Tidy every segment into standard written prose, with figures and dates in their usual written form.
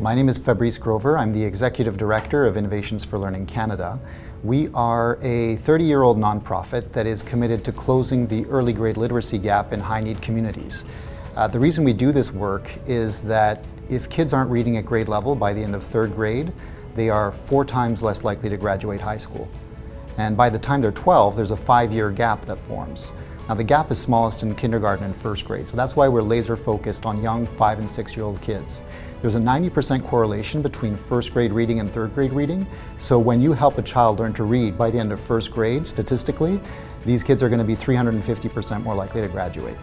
My name is Fabrice Grover. I'm the Executive Director of Innovations for Learning Canada. We are a 30-year-old nonprofit that is committed to closing the early grade literacy gap in high-need communities. The reason we do this work is that if kids aren't reading at grade level by the end of third grade, they are 4 times less likely to graduate high school. And by the time they're 12, there's a 5-year gap that forms. Now the gap is smallest in kindergarten and first grade, so that's why we're laser focused on young 5- and 6-year-old kids. There's a 90% correlation between first grade reading and third grade reading, so when you help a child learn to read by the end of first grade, statistically, these kids are going to be 350% more likely to graduate.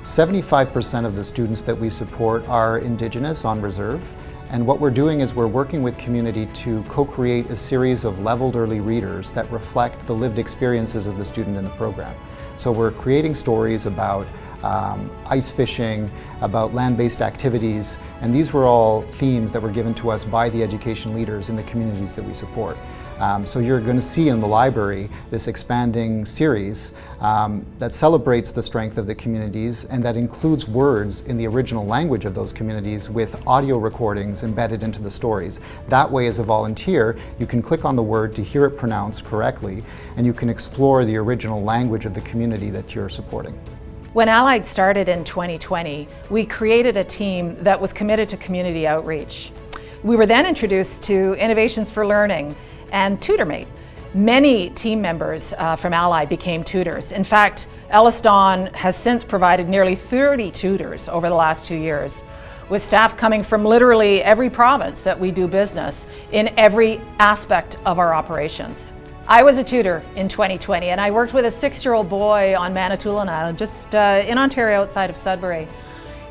75% of the students that we support are Indigenous on reserve, and what we're doing is we're working with community to co-create a series of leveled early readers that reflect the lived experiences of the student in the program. So we're creating stories about ice fishing, about land-based activities, and these were all themes that were given to us by the education leaders in the communities that we support. So you're going to see in the library this expanding series that celebrates the strength of the communities and that includes words in the original language of those communities with audio recordings embedded into the stories. That way, as a volunteer, you can click on the word to hear it pronounced correctly, and you can explore the original language of the community that you're supporting. When ALLiED started in 2020, we created a team that was committed to community outreach. We were then introduced to Innovations for Learning and TutorMate. Many team members from ALLiED became tutors. In fact, EllisDon has since provided nearly 30 tutors over the last 2 years, with staff coming from literally every province that we do business in every aspect of our operations. I was a tutor in 2020 and I worked with a 6-year-old boy on Manitoulin Island, just in Ontario outside of Sudbury.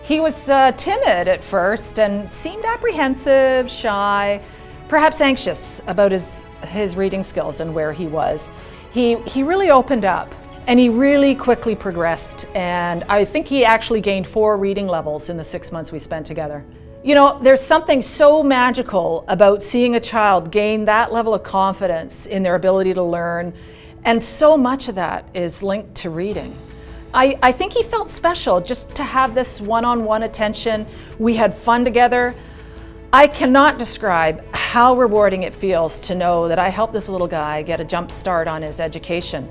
He was timid at first and seemed apprehensive, shy, perhaps anxious about his reading skills and where he was. He really opened up and he really quickly progressed, and I think he actually gained 4 reading levels in the 6 months we spent together. You know, there's something so magical about seeing a child gain that level of confidence in their ability to learn, and so much of that is linked to reading. I think he felt special just to have this one-on-one attention. We had fun together. I cannot describe how rewarding it feels to know that I helped this little guy get a jump start on his education,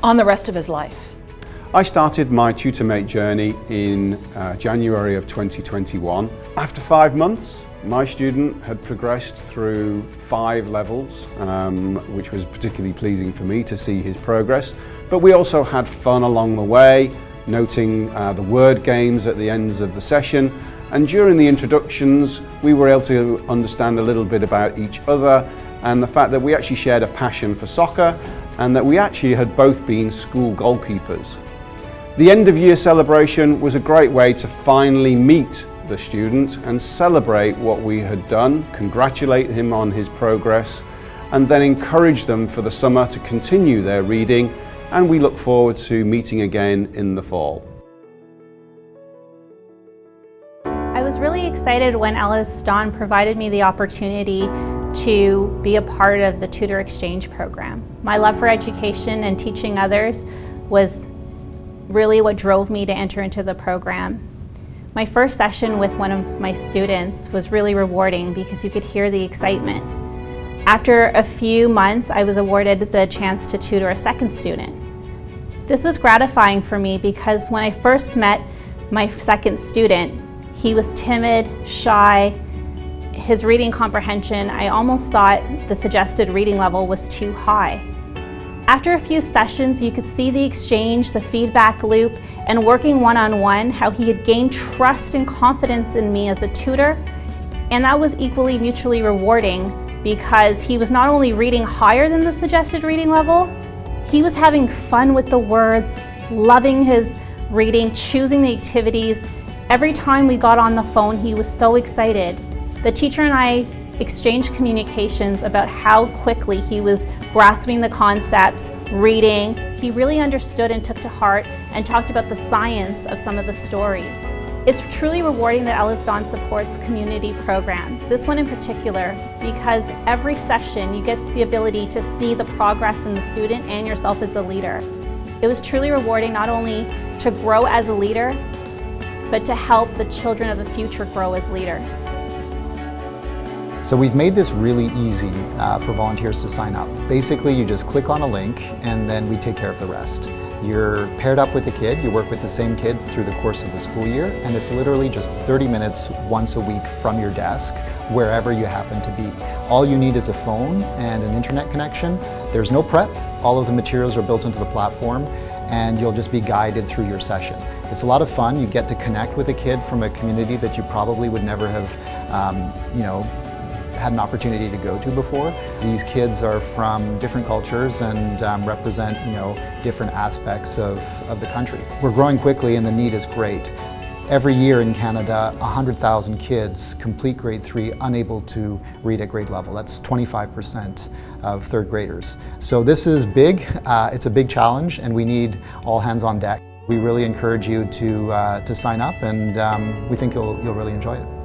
on the rest of his life. I started my TutorMate journey in January of 2021. After 5 months, my student had progressed through 5 levels, which was particularly pleasing for me to see his progress. But we also had fun along the way, noting the word games at the ends of the session. And during the introductions, we were able to understand a little bit about each other and the fact that we actually shared a passion for soccer and that we actually had both been school goalkeepers. The end of year celebration was a great way to finally meet the student and celebrate what we had done, congratulate him on his progress, and then encourage them for the summer to continue their reading, and we look forward to meeting again in the fall. I was really excited when EllisDon provided me the opportunity to be a part of the Tutor Exchange program. My love for education and teaching others was really what drove me to enter into the program. My first session with one of my students was really rewarding because you could hear the excitement. After a few months, I was awarded the chance to tutor a second student. This was gratifying for me because when I first met my second student, he was timid, shy. His reading comprehension, I almost thought the suggested reading level was too high. After a few sessions, you could see the exchange, the feedback loop, and working one-on-one, how he had gained trust and confidence in me as a tutor. And that was equally mutually rewarding because he was not only reading higher than the suggested reading level, he was having fun with the words, loving his reading, choosing the activities. Every time we got on the phone, he was so excited. The teacher and I exchanged communications about how quickly he was grasping the concepts, reading. He really understood and took to heart and talked about the science of some of the stories. It's truly rewarding that EllisDon supports community programs, this one in particular, because every session you get the ability to see the progress in the student and yourself as a leader. It was truly rewarding not only to grow as a leader, but to help the children of the future grow as leaders. So we've made this really easy for volunteers to sign up. Basically, you just click on a link and then we take care of the rest. You're paired up with a kid, you work with the same kid through the course of the school year, and it's literally just 30 minutes once a week from your desk, wherever you happen to be. All you need is a phone and an internet connection. There's no prep. All of the materials are built into the platform, and you'll just be guided through your session. It's a lot of fun. You get to connect with a kid from a community that you probably would never have, had an opportunity to go to before. These kids are from different cultures and represent, different aspects of the country. We're growing quickly and the need is great. Every year in Canada, 100,000 kids complete grade 3 unable to read at grade level. That's 25% of third graders. So this is big, it's a big challenge, and we need all hands on deck. We really encourage you to sign up, and we think you'll really enjoy it.